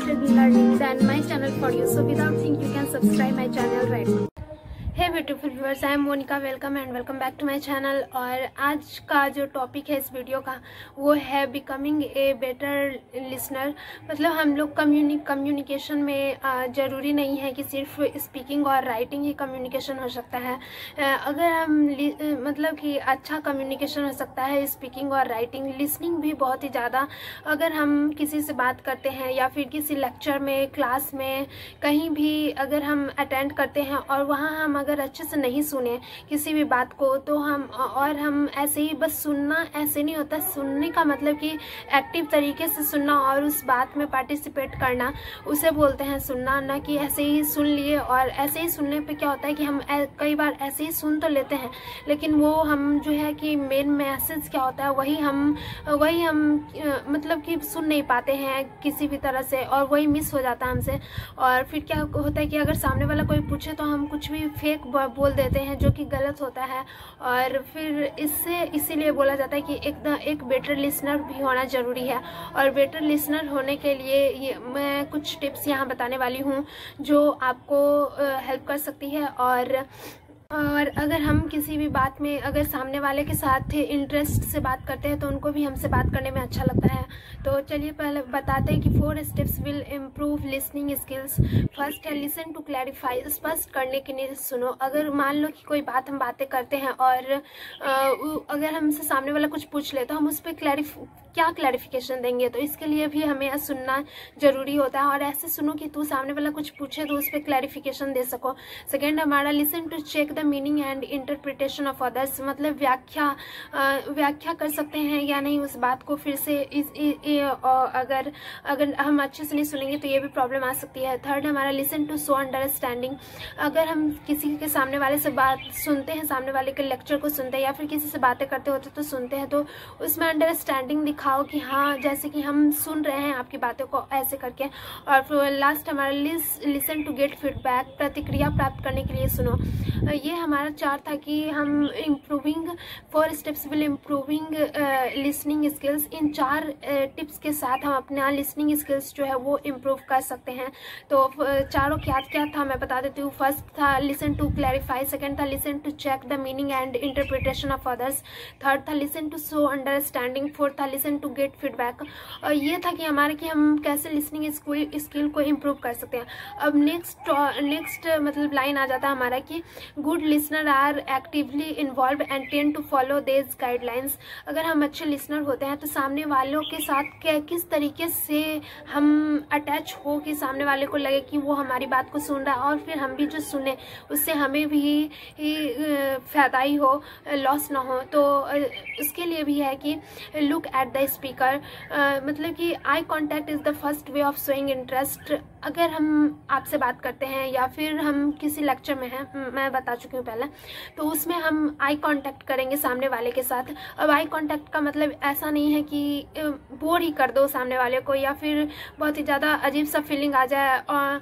interested in learning, then my channel for you. So without thinking, you can subscribe my channel right now. Hey beautiful viewers, I am Monika, welcome and welcome back to my channel. और आज का जो topic है इस video का वो है becoming a better listener. मतलब हम लोग कम्युनिकेशन में ज़रूरी नहीं है कि सिर्फ स्पीकिंग और राइटिंग ही कम्युनिकेशन हो सकता है। अगर हम मतलब कि अच्छा कम्युनिकेशन हो सकता है स्पीकिंग और राइटिंग, लिसनिंग भी बहुत ही ज़्यादा। अगर हम किसी से बात करते हैं या फिर किसी लेक्चर में, क्लास में, कहीं भी अगर हम अटेंड करते हैं और वहाँ हम अगर अच्छे से नहीं सुने किसी भी बात को, तो हम ऐसे ही बस सुनना ऐसे नहीं होता। सुनने का मतलब कि एक्टिव तरीके से सुनना और उस बात में पार्टिसिपेट करना, उसे बोलते हैं सुनना। ना कि ऐसे ही सुन लिए, और ऐसे ही सुनने पे क्या होता है कि हम कई बार ऐसे ही सुन तो लेते हैं, लेकिन वो हम जो है कि मेन मैसेज क्या होता है वही हम मतलब कि सुन नहीं पाते हैं किसी भी तरह से, और वही मिस हो जाता है हमसे। और फिर क्या होता है कि अगर सामने वाला कोई पूछे तो हम कुछ भी फेक बोल देते हैं, जो कि गलत होता है। और फिर इसीलिए बोला जाता है कि एक बेटर लिसनर भी होना ज़रूरी है। और बेटर लिसनर होने के लिए मैं कुछ टिप्स यहाँ बताने वाली हूँ जो आपको हेल्प कर सकती है। और अगर हम किसी भी बात में अगर सामने वाले के साथ इंटरेस्ट से बात करते हैं तो उनको भी हमसे बात करने में अच्छा लगता है। तो चलिए पहले बताते हैं कि 4 steps will improve listening skills. First है लिसन टू क्लैरिफाई। स्पष्ट करने के लिए सुनो। अगर मान लो कि कोई बात हम बातें करते हैं और अगर हमसे सामने वाला कुछ पूछ ले तो हम उस पर क्या क्लैरिफिकेशन देंगे, तो इसके लिए भी हमें सुनना ज़रूरी होता है। और ऐसे सुनो कि तू सामने वाला कुछ पूछे तो उस पर क्लैरिफिकेशन दे सको। सेकेंड हमारा listen to check the meaning and interpretation of others. मतलब व्याख्या कर सकते हैं या नहीं उस बात को फिर से। अगर हम अच्छे से नहीं सुनेंगे तो ये भी प्रॉब्लम आ सकती है। थर्ड हमारा लिसन टू शो अंडरस्टैंडिंग। अगर हम किसी के सामने वाले से बात सुनते हैं, सामने वाले के लेक्चर को सुनते हैं या फिर किसी से बातें करते होते तो सुनते हैं, तो उसमें अंडरस्टैंडिंग दिखाओ कि हाँ जैसे कि हम सुन रहे हैं आपकी बातों को, ऐसे करके। और फिर लास्ट हमारा लिसन टू गेट फीडबैक। प्रतिक्रिया प्राप्त करने के लिए सुनो। ये हमारा 4 था कि हम improving 4 steps will improving listening skills. In 4 tips के साथ हम अपना लिसनिंग स्किल्स जो है वो इम्प्रूव कर सकते हैं। तो चारों क्या था मैं बता देती हूँ। फर्स्ट था लिसन टू क्लैरिफाई, सेकंड था listen to check the meaning and interpretation of others, third था listen to show understanding, fourth था लिसन टू गेट फीडबैक। और ये था कि हम कैसे लिसनिंग स्किल को इम्प्रूव कर सकते हैं। अब नेक्स्ट मतलब लाइन आ जाता है हमारा कि good listener are actively involve and tend to follow these guidelines. अगर हम अच्छे लिसनर होते हैं तो सामने वालों के साथ किस तरीके से हम अटैच हो कि सामने वाले को लगे कि वो हमारी बात को सुन रहा है, और फिर हम भी जो सुने उससे हमें भी फायदा ही हो, लॉस ना हो। तो इसके लिए भी है कि लुक एट द स्पीकर। मतलब कि eye contact is the first way of showing interest. अगर हम आपसे बात करते हैं या फिर हम किसी लेक्चर में हैं, मैं बता चुकी हूँ पहले, तो उसमें हम आई कांटेक्ट करेंगे सामने वाले के साथ। अब आई कांटेक्ट का मतलब ऐसा नहीं है कि बोर ही कर दो सामने वाले को या फिर बहुत ही ज़्यादा अजीब सा फीलिंग आ जाए, और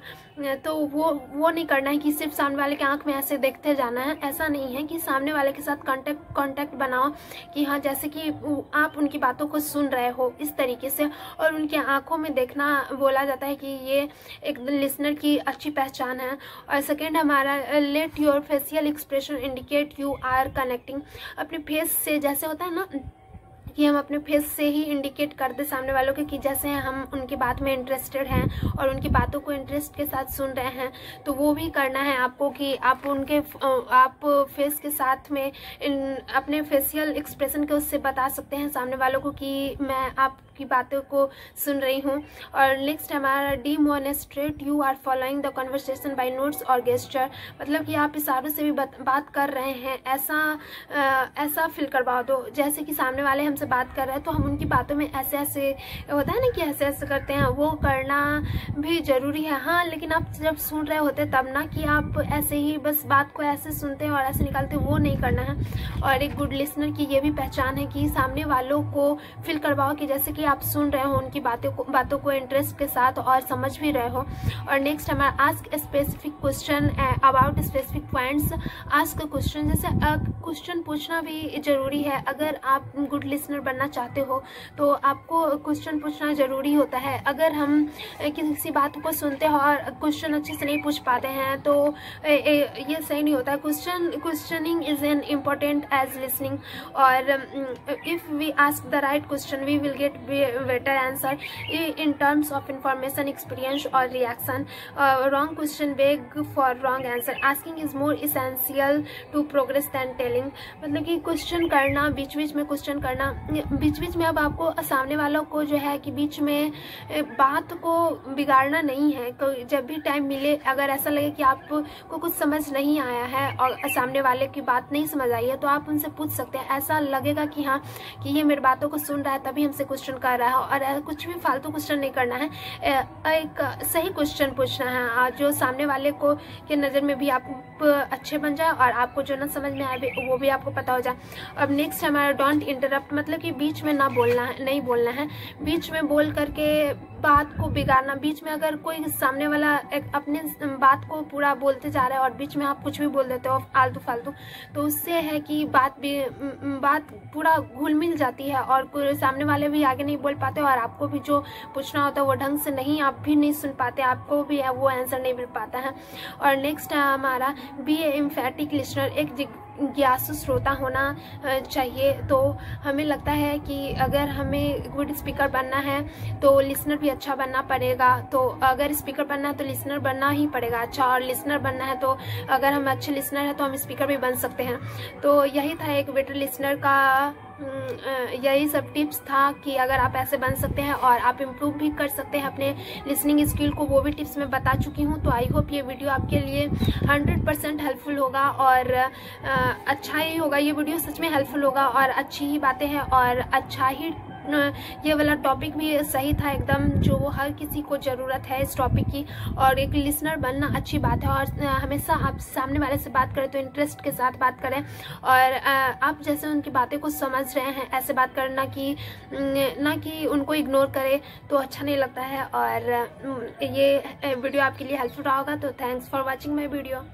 तो वो नहीं करना है कि सिर्फ सामने वाले के आंख में ऐसे देखते जाना है। ऐसा नहीं है कि सामने वाले के साथ कांटेक्ट बनाओ कि हाँ जैसे कि आप उनकी बातों को सुन रहे हो इस तरीके से, और उनके आंखों में देखना बोला जाता है कि ये एक लिसनर की अच्छी पहचान है। और सेकेंड हमारा let your facial expression indicate you are connecting. अपने फेस से, जैसे होता है ना कि हम अपने फेस से ही इंडिकेट कर दे सामने वालों के कि जैसे हम उनकी बात में इंटरेस्टेड हैं और उनकी बातों को इंटरेस्ट के साथ सुन रहे हैं, तो वो भी करना है आपको कि आप फेस के साथ में अपने फेशियल एक्सप्रेशन के उससे बता सकते हैं सामने वालों को कि मैं आपकी बातों को सुन रही हूँ। और नेक्स्ट हमारा demonstrate you are following the conversation by notes और गेस्चर। मतलब कि आप इशारों से भी बात कर रहे हैं, ऐसा फील करवा दो जैसे कि सामने वाले हमसे बात कर रहे हैं तो हम उनकी बातों में ऐसे होता है ना कि ऐसे करते हैं, वो करना भी ज़रूरी है। हाँ, लेकिन आप जब सुन रहे होते तब ना कि आप ऐसे ही बस बात को ऐसे सुनते हैं और ऐसे निकालते, वो नहीं करना है। और एक गुड लिसनर की ये भी पहचान है कि सामने वालों को फील करवाओ कि जैसे कि आप सुन रहे हो उनकी बातों को इंटरेस्ट के साथ और समझ भी रहे हो। और नेक्स्ट हमारा ask specific question about specific points. Ask question, जैसे क्वेश्चन पूछना भी जरूरी है। अगर आप गुड लिसनर बनना चाहते हो तो आपको क्वेश्चन पूछना जरूरी होता है। अगर हम किसी बात को सुनते हो और क्वेश्चन अच्छे से नहीं पूछ पाते हैं तो ये सही नहीं होता है। Questioning is an important as listening, और if we ask the right question we will get better answer in terms of information, experience और reaction. Wrong question beg for wrong answer. Asking is more essential to progress than telling. मतलब कि question करना, बीच बीच में question करना, बीच बीच में अब आपको सामने वालों को जो है कि बीच में बात को बिगाड़ना नहीं है। जब भी टाइम मिले, अगर ऐसा लगे कि आपको कुछ समझ नहीं आया है और सामने वाले की बात नहीं समझ आई है तो आप उनसे पूछ सकते हैं। ऐसा लगेगा कि हाँ कि ये मेरी बातों को सुन रहा है तभी हमसे क्वेश्चन कर रहा है, और कुछ भी फालतू क्वेश्चन नहीं करना है। एक सही क्वेश्चन पूछना है जो सामने वाले को के नज़र में भी आप अच्छे बन जाए और आपको जो ना समझ में आए वो भी आपको पता हो जाए। अब नेक्स्ट हमारा डोंट इंटरप्ट, मतलब कि बीच में ना बोलना है, नहीं बोलना है। बीच में बोल करके बात को बिगाड़ना, बीच में अगर कोई सामने वाला अपने बात को पूरा बोलते जा रहा है और बीच में आप कुछ भी बोल देते हो आलतू फालतू, तो उससे है कि बात पूरा घुल मिल जाती है और सामने वाले भी आगे नहीं बोल पाते और आपको भी जो पूछना होता है वो ढंग से नहीं, आप भी नहीं सुन पाते, आपको भी वो आंसर नहीं मिल पाता है। और नेक्स्ट है हमारा बी ए एम्फैटिक लिसनर। एक जिज्ञासु श्रोता होना चाहिए। तो हमें लगता है कि अगर हमें गुड स्पीकर बनना है तो लिसनर भी अच्छा बनना पड़ेगा। तो अगर स्पीकर बनना है तो लिसनर बनना ही पड़ेगा अच्छा, और लिसनर बनना है तो अगर हम अच्छे लिसनर हैं तो हम स्पीकर भी बन सकते हैं। तो यही था एक बेटर लिसनर का, यही सब टिप्स था कि अगर आप ऐसे बन सकते हैं और आप इम्प्रूव भी कर सकते हैं अपने लिसनिंग स्किल को, वो भी टिप्स मैं बता चुकी हूँ। तो आई होप ये वीडियो आपके लिए 100% हेल्पफुल होगा और अच्छा ही होगा। ये वीडियो सच में हेल्पफुल होगा और अच्छी ही बातें हैं और अच्छा ही ये वाला टॉपिक भी सही था एकदम, जो हर किसी को ज़रूरत है इस टॉपिक की। और एक लिसनर बनना अच्छी बात है और हमेशा आप सामने वाले से बात करें तो इंटरेस्ट के साथ बात करें और आप जैसे उनकी बातें को समझ रहे हैं ऐसे बात करना कि ना कि उनको इग्नोर करें, तो अच्छा नहीं लगता है। और ये वीडियो आपके लिए हेल्पफुल रहा होगा। तो thanks for watching my video.